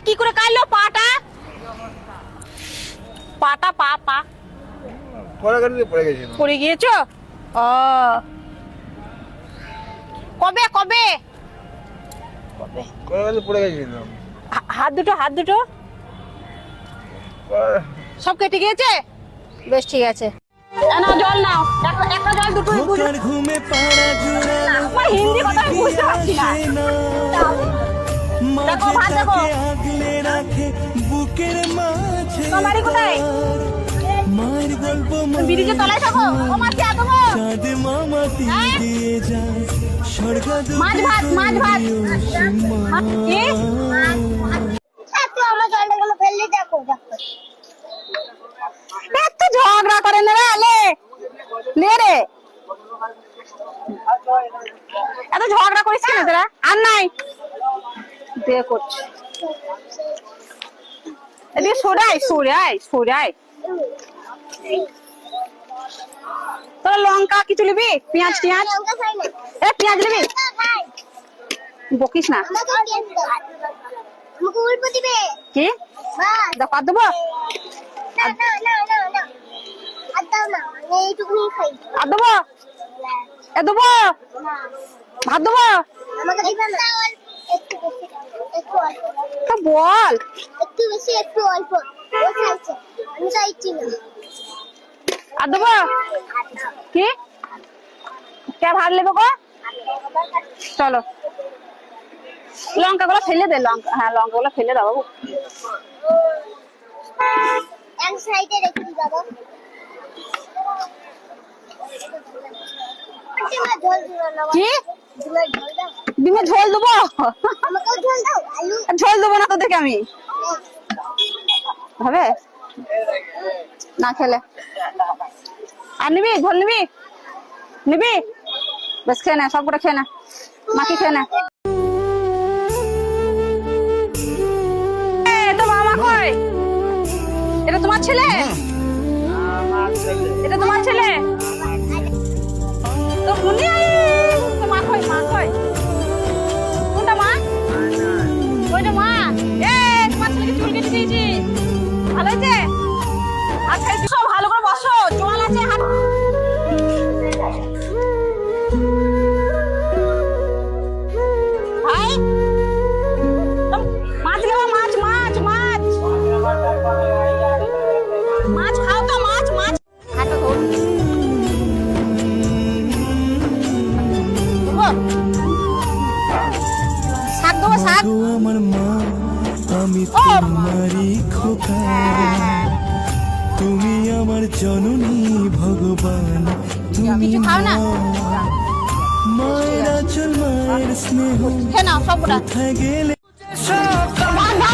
কি করে কাটলো পাটা? পাটা পা পা পড়ে গিয়েছো? ও কবে কবে হাত দুটো সব কেটে গিয়েছে? বেশ ঠিক আছে, নাও জল নাও, একটা জল দুটো হিন্দি কথা আমি বুঝতে পারছি না। দেখো ভাত দেখো। তোমার বাড়ি কোথায়? ব্রিজের তলায় থাকো? ও মাছ খেয়ে দেবো। মাছ ভাত মাছ ভাত কি? এত ঝগড়া করে না রে, লে রে এত ঝগড়া করিস কেন তোরা? আর নাই দে করছে এদিকে সরাই তোরা লঙ্কা কিছু নিবি? পেঁয়াজ পেঁয়াজ নিবি? বকিস না কি কাট দেবো? দেবো ভাত দেবো বল একটু বেশি একটু অল্প আমি চাইছি না আর দেবো কি? কে ভাত নেবো গো? চলো লঙ্কা গুলো ফেলে দে, লঙ্কা গুলো ফেলে দাও বাবু। এক সাইডে রেখে দাও। কি ডিমের ঝোল দেবো? ঝোল দেবো না তো দেখে আমি হবে না খেলে। আর নিবি ঝোল নিবি? বেশ খেয়ে নে, সবকটা খেয়ে নে, মাকে খেয়ে নে। তো মামা কই? এটা তোমার ছেলে? এটা তোমার ছেলে তো শুনি। তো মা কই? কোনটা মা? ওইটা মা। তোমার ছেলেকে চুল কেটে দিয়েছি, ভালো হয়েছে? আচ্ছা সব ভালো করে বসো, জল আছে হাত। ভাই মাছ খাও, মাছ খাও তো, মাছ হাতটা ধর। শাক দেবো? শাক আমার মা, আমি তোমারই খোকা, তুমি আমার জননী ভগবান, তুমি মায়ের আচল, মায়ের স্নেহ কোথায় গেলে ভালো